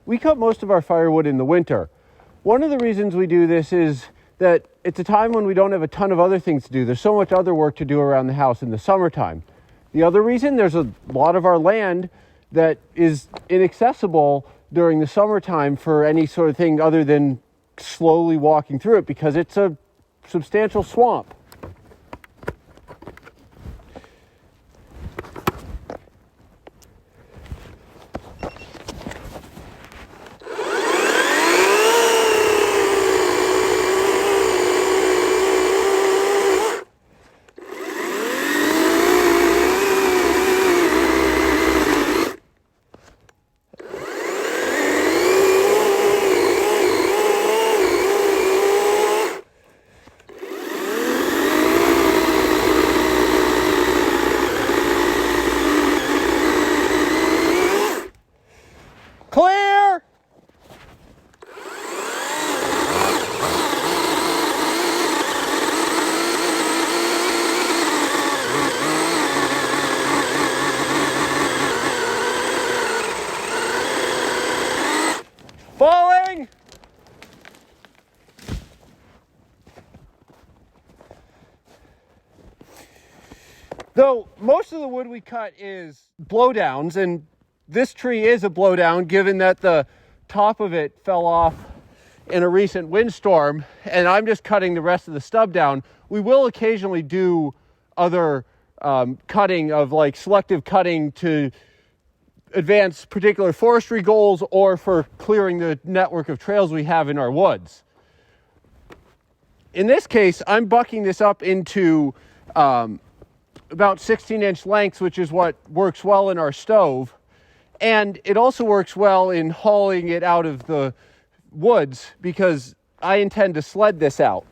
We cut most of our firewood in the winter. One of the reasons we do this is that it's a time when we don't have a ton of other things to do. There's so much other work to do around the house in the summertime. The other reason, there's a lot of our land that is inaccessible during the summertime for any sort of thing other than slowly walking through it because it's a substantial swamp. Clear! Falling! Though most of the wood we cut is blowdowns, and this tree is a blowdown given that the top of it fell off in a recent windstorm, and I'm just cutting the rest of the stub down. We will occasionally do other cutting of like selective cutting to advance particular forestry goals or for clearing the network of trails we have in our woods. In this case, I'm bucking this up into about 16-inch lengths, which is what works well in our stove. And it also works well in hauling it out of the woods because I intend to sled this out.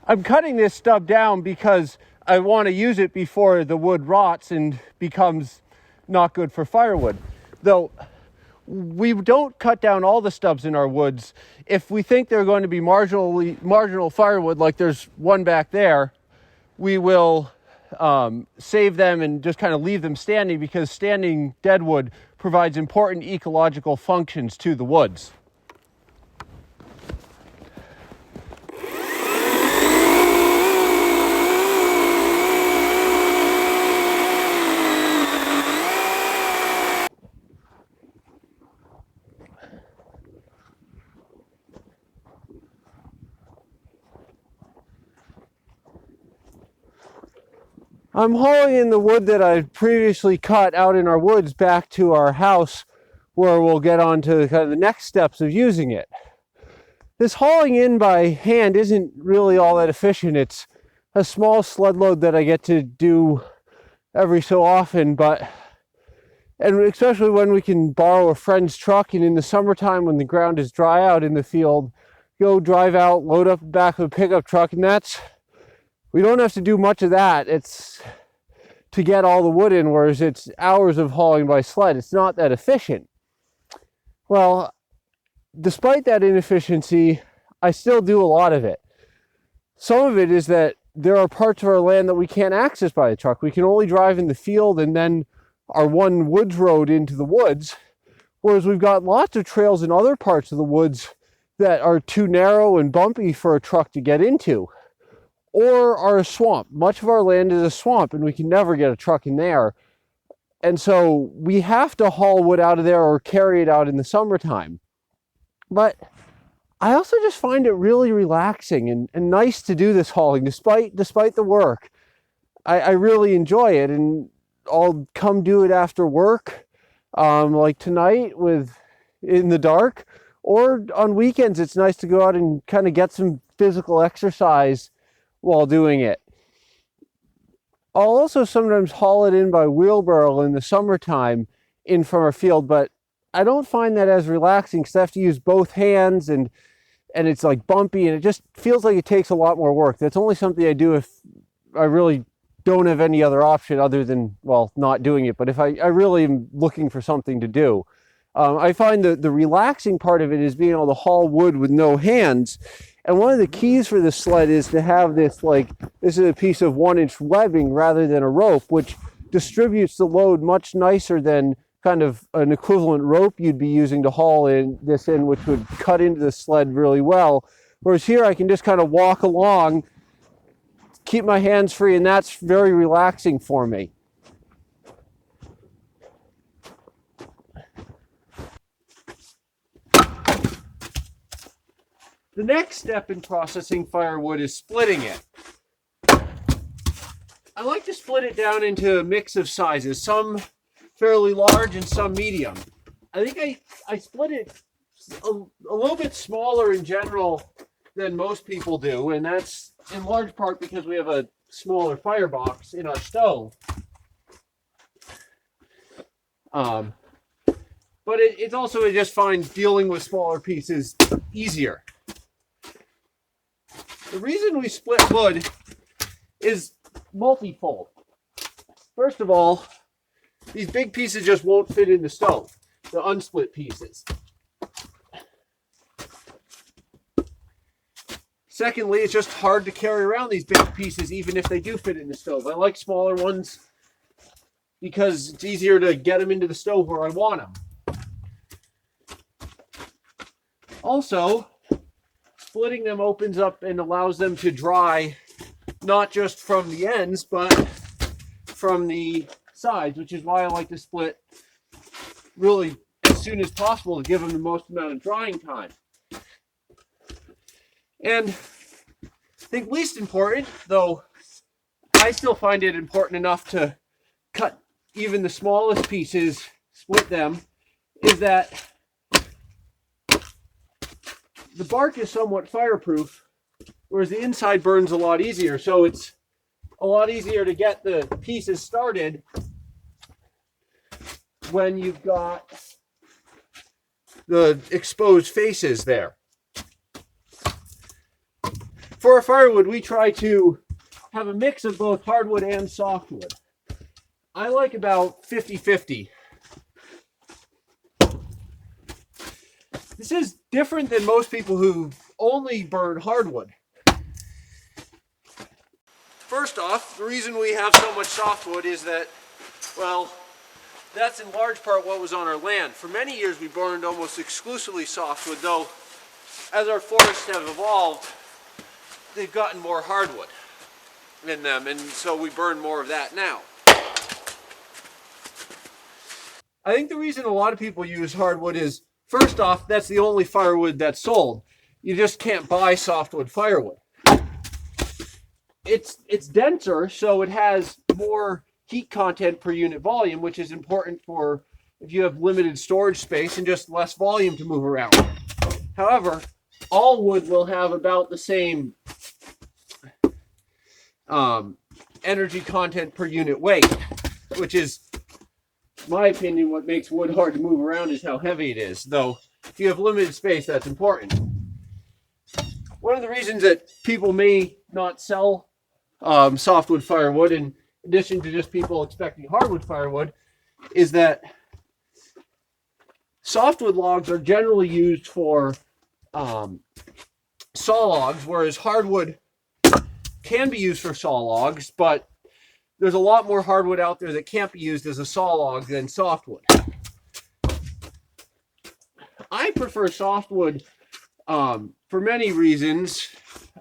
I'm cutting this stub down because I want to use it before the wood rots and becomes not good for firewood. Though we don't cut down all the stubs in our woods. If we think they're going to be marginal firewood, like there's one back there, we will save them and just kind of leave them standing because standing deadwood provides important ecological functions to the woods. I'm hauling in the wood that I previously cut out in our woods back to our house where we'll get on to kind of the next steps of using it. This hauling in by hand isn't really all that efficient. It's a small sled load that I get to do every so often, and especially when we can borrow a friend's truck, and in the summertime when the ground is dry out in the field, go drive out, load up the back of a pickup truck, and we don't have to do much of that. It's to get all the wood in, whereas it's hours of hauling by sled. It's not that efficient. Well, despite that inefficiency, I still do a lot of it. Some of it is that there are parts of our land that we can't access by a truck. We can only drive in the field and then our one woods road into the woods, whereas we've got lots of trails in other parts of the woods that are too narrow and bumpy for a truck to get into, or are a swamp. Much of our land is a swamp and we can never get a truck in there. And so we have to haul wood out of there or carry it out in the summertime. But I also just find it really relaxing and nice to do this hauling despite the work. I really enjoy it, and I'll come do it after work, like tonight in the dark, or on weekends. It's nice to go out and kind of get some physical exercise while doing it. I'll also sometimes haul it in by wheelbarrow in the summertime in from our field, but I don't find that as relaxing because I have to use both hands, and it's like bumpy, and it just feels like it takes a lot more work. That's only something I do if I really don't have any other option other than, well, not doing it. But if I really am looking for something to do, I find the relaxing part of it is being able to haul wood with no hands. And one of the keys for this sled is to have this, like, this is a piece of 1-inch webbing rather than a rope, which distributes the load much nicer than kind of an equivalent rope you'd be using to haul this in, which would cut into the sled really well. Whereas here I can just kind of walk along, keep my hands free, and that's very relaxing for me. The next step in processing firewood is splitting it. I like to split it down into a mix of sizes, some fairly large and some medium. I think I split it a little bit smaller in general than most people do, and that's in large part because we have a smaller firebox in our stove. But it's also, I just find dealing with smaller pieces easier. The reason we split wood is multifold. First of all, these big pieces just won't fit in the stove, the unsplit pieces. Secondly, it's just hard to carry around these big pieces even if they do fit in the stove. I like smaller ones because it's easier to get them into the stove where I want them. Also, splitting them opens up and allows them to dry not just from the ends, but from the sides, which is why I like to split really as soon as possible to give them the most amount of drying time. And I think least important, though I still find it important enough to cut even the smallest pieces, split them, is that the bark is somewhat fireproof, whereas the inside burns a lot easier. So it's a lot easier to get the pieces started when you've got the exposed faces there. For our firewood, we try to have a mix of both hardwood and softwood. I like about 50-50. This is different than most people who only burn hardwood. First off, the reason we have so much softwood is that, well, that's in large part what was on our land. For many years we burned almost exclusively softwood, though as our forests have evolved, they've gotten more hardwood in them, and so we burn more of that now. I think the reason a lot of people use hardwood is, first off, that's the only firewood that's sold. You just can't buy softwood firewood. It's denser, so it has more heat content per unit volume, which is important for if you have limited storage space and just less volume to move around. However, all wood will have about the same energy content per unit weight, which is, in my opinion, what makes wood hard to move around is how heavy it is. Though, if you have limited space, that's important. One of the reasons that people may not sell softwood firewood, in addition to just people expecting hardwood firewood, is that softwood logs are generally used for saw logs, whereas hardwood can be used for saw logs, but there's a lot more hardwood out there that can't be used as a saw log than softwood. I prefer softwood for many reasons.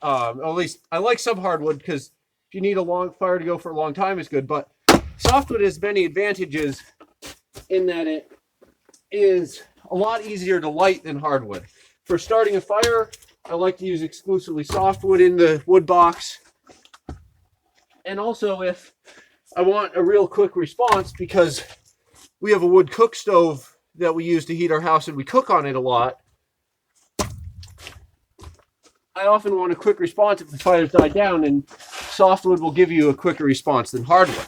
At least I like some hardwood because if you need a long fire to go for a long time, it's good. But softwood has many advantages in that it is a lot easier to light than hardwood. For starting a fire, I like to use exclusively softwood in the wood box. And also if I want a real quick response, because we have a wood cook stove that we use to heat our house and we cook on it a lot, I often want a quick response if the fire's died down, and softwood will give you a quicker response than hardwood.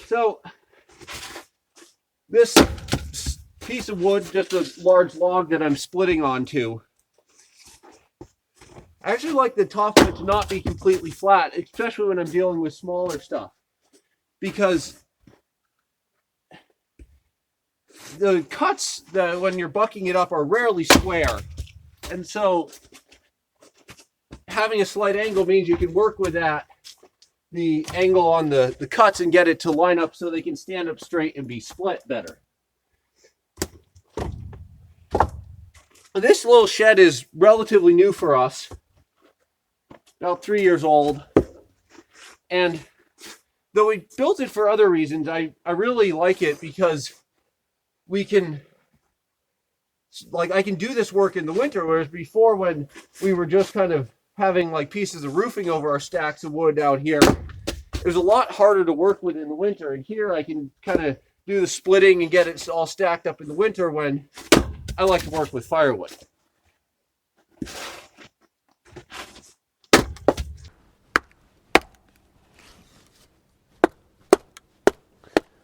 So This piece of wood, just a large log that I'm splitting onto, I actually like the top of it to not be completely flat, especially when I'm dealing with smaller stuff, because the cuts that when you're bucking it up are rarely square, and so having a slight angle means you can work with the angle on the cuts and get it to line up so they can stand up straight and be split better. This little shed is relatively new for us, about 3 years old, and though we built it for other reasons, I really like it because we can, like, I can do this work in the winter, whereas before when we were just kind of having like pieces of roofing over our stacks of wood out here, it was a lot harder to work with in the winter, and here I can kind of do the splitting and get it all stacked up in the winter when I like to work with firewood.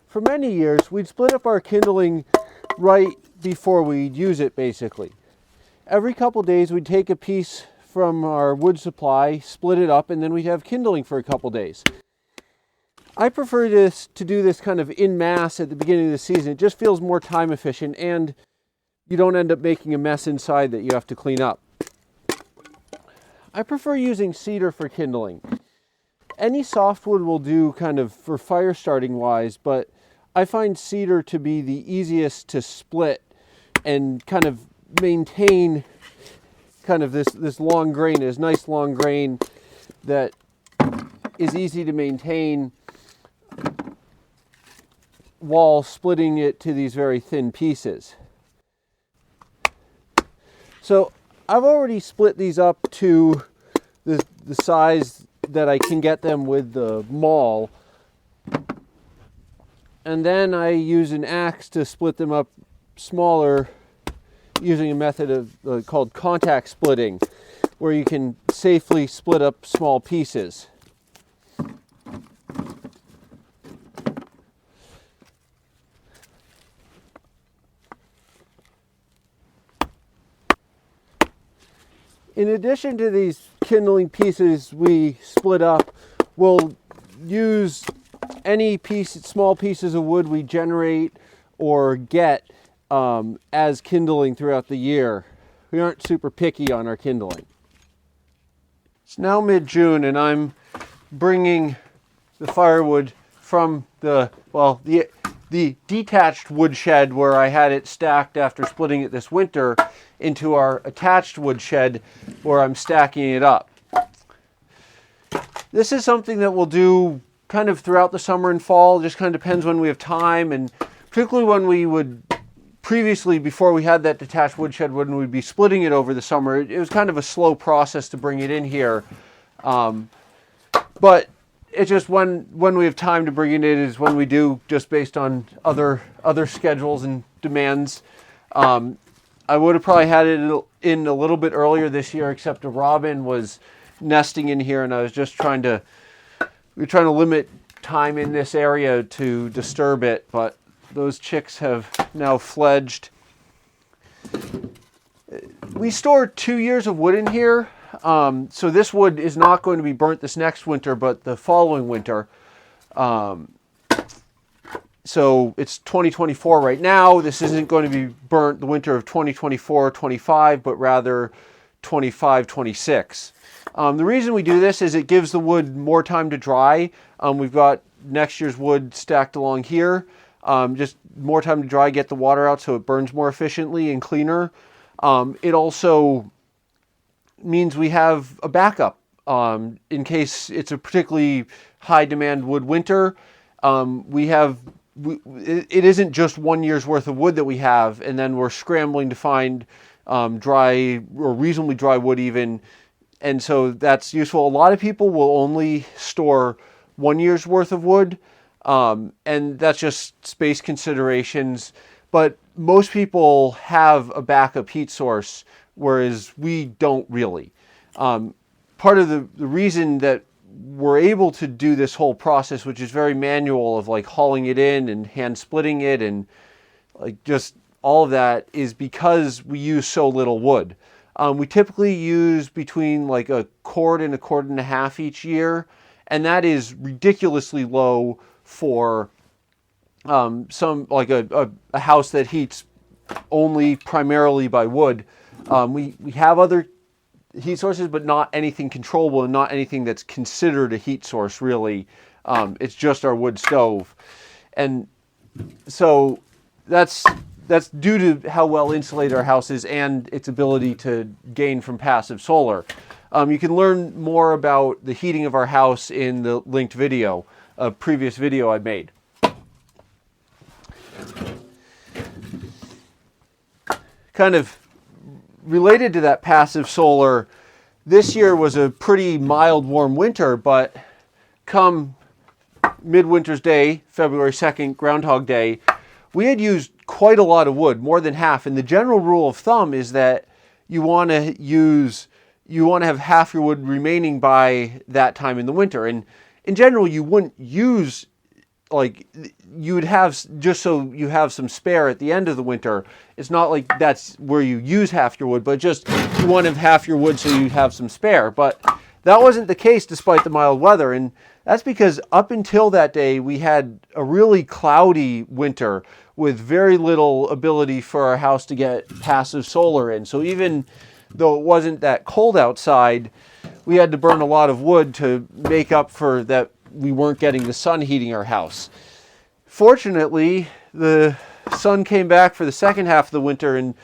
For many years, we'd split up our kindling right before we'd use it, basically. Every couple days, we'd take a piece from our wood supply, split it up, and then we'd have kindling for a couple days. I prefer to do this kind of in mass at the beginning of the season. It just feels more time efficient, and you don't end up making a mess inside that you have to clean up. I prefer using cedar for kindling. Any softwood will do kind of for fire starting wise, but I find cedar to be the easiest to split and kind of maintain kind of this long grain, this nice long grain that is easy to maintain while splitting it to these very thin pieces. So I've already split these up to the size that I can get them with the maul. And then I use an axe to split them up smaller using a method of called contact splitting, where you can safely split up small pieces. In addition to these kindling pieces we split up, we'll use any small pieces of wood we generate or get as kindling throughout the year. We aren't super picky on our kindling. It's now mid-June, and I'm bringing the firewood from the detached wood shed where I had it stacked after splitting it this winter into our attached wood shed where I'm stacking it up. This is something that we'll do kind of throughout the summer and fall. It just kind of depends when we have time, and particularly when we would previously, before we had that detached wood shed, when we'd be splitting it over the summer, it was kind of a slow process to bring it in here. But it's just when we have time to bring it in is when we do, just based on other schedules and demands. I would have probably had it in a little bit earlier this year, except a robin was nesting in here, and I was just trying to limit time in this area to disturb it, but those chicks have now fledged. We store 2 years of wood in here, so this wood is not going to be burnt this next winter, but the following winter. So it's 2024 right now. This isn't going to be burnt the winter of 2024-25, but rather 25-26. The reason we do this is it gives the wood more time to dry. We've got next year's wood stacked along here. Just more time to dry, get the water out so it burns more efficiently and cleaner. It also means we have a backup in case it's a particularly high demand wood winter. It isn't just 1 year's worth of wood that we have, and then we're scrambling to find dry or reasonably dry wood even. And so that's useful. A lot of people will only store 1 year's worth of wood, and that's just space considerations. But most people have a backup heat source, whereas we don't really. Part of the reason that we're able to do this whole process, which is very manual, of like hauling it in and hand splitting it and like just all of that is because we use so little wood. We typically use between like a cord and a cord and a half each year, and that is ridiculously low for some like a house that heats only primarily by wood. We have other heat sources, but not anything controllable and not anything that's considered a heat source really. It's just our wood stove. And so that's due to how well insulated our house is and its ability to gain from passive solar. You can learn more about the heating of our house in the linked video, a previous video I made. Kind of related to that passive solar, this year was a pretty mild, warm winter, but come Midwinter's Day, February 2nd, Groundhog Day, we had used quite a lot of wood, more than half. And the general rule of thumb is that you want to have half your wood remaining by that time in the winter. And in general, you wouldn't use, like, you would have just so you have some spare at the end of the winter. It's not like that's where you use half your wood, but just you want to have half your wood so you have some spare. But that wasn't the case despite the mild weather. And that's because up until that day, we had a really cloudy winter with very little ability for our house to get passive solar in. So even though it wasn't that cold outside, we had to burn a lot of wood to make up for that we weren't getting the sun heating our house. Fortunately, the sun came back for the second half of the winter and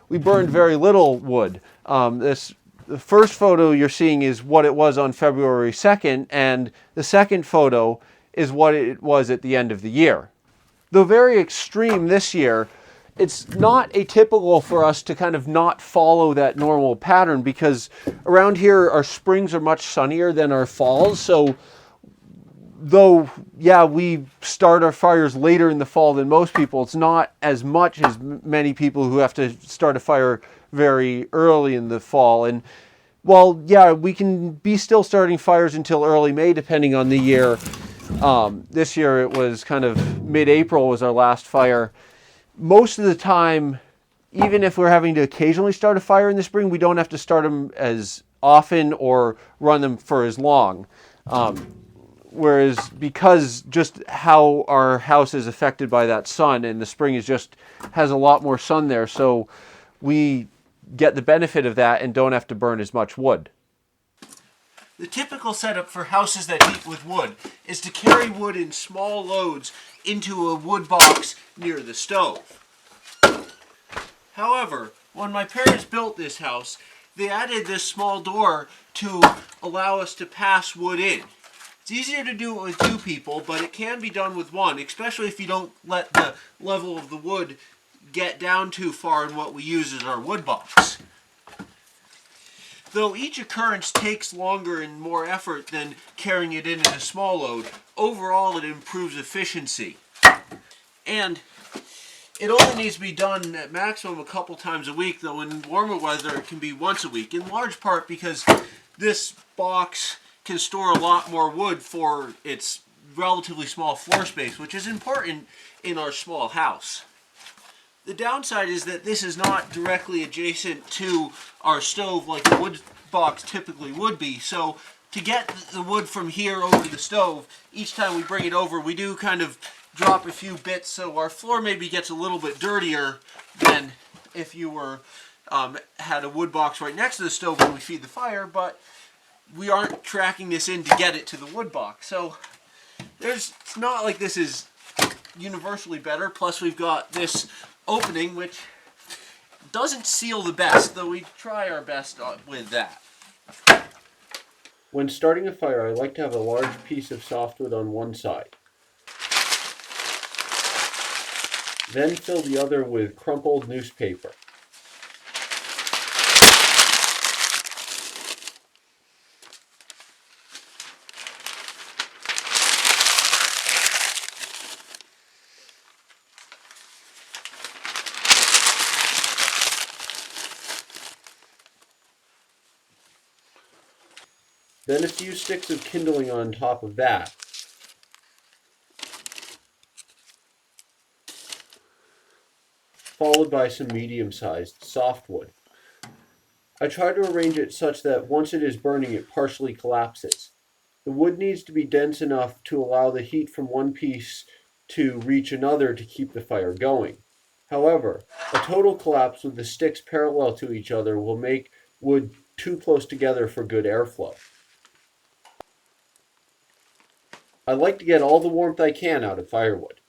we burned very little wood. The first photo you're seeing is what it was on February 2nd, and the second photo is what it was at the end of the year. Though very extreme this year, it's not atypical for us to kind of not follow that normal pattern because around here our springs are much sunnier than our falls. So though, yeah, we start our fires later in the fall than most people, it's not as much as many people who have to start a fire very early in the fall. And while, yeah, we can be still starting fires until early May, depending on the year. This year it was kind of mid-April was our last fire. Most of the time, even if we're having to occasionally start a fire in the spring, we don't have to start them as often or run them for as long. Whereas because just how our house is affected by that sun, and the spring has a lot more sun there, so we get the benefit of that and don't have to burn as much wood. The typical setup for houses that heat with wood is to carry wood in small loads into a wood box near the stove. However, when my parents built this house, they added this small door to allow us to pass wood in. It's easier to do it with two people, but it can be done with one, especially if you don't let the level of the wood get down too far in what we use as our wood box. Though each occurrence takes longer and more effort than carrying it in a small load, overall it improves efficiency. And it only needs to be done at maximum a couple times a week, though in warmer weather it can be once a week, in large part because this box can store a lot more wood for its relatively small floor space, which is important in our small house. The downside is that this is not directly adjacent to our stove like a wood box typically would be. So to get the wood from here over to the stove, each time we bring it over, we do kind of drop a few bits, so our floor maybe gets a little bit dirtier than if you were had a wood box right next to the stove when we feed the fire, but we aren't tracking this in to get it to the wood box. So it's not like this is universally better. Plus we've got this opening which doesn't seal the best, though we try our best with that. When starting a fire, I like to have a large piece of softwood on one side. Then fill the other with crumpled newspaper. Then a few sticks of kindling on top of that. followed by some medium-sized softwood. I try to arrange it such that once it is burning, it partially collapses. The wood needs to be dense enough to allow the heat from one piece to reach another to keep the fire going. However, a total collapse with the sticks parallel to each other will make wood too close together for good airflow. I like to get all the warmth I can out of firewood.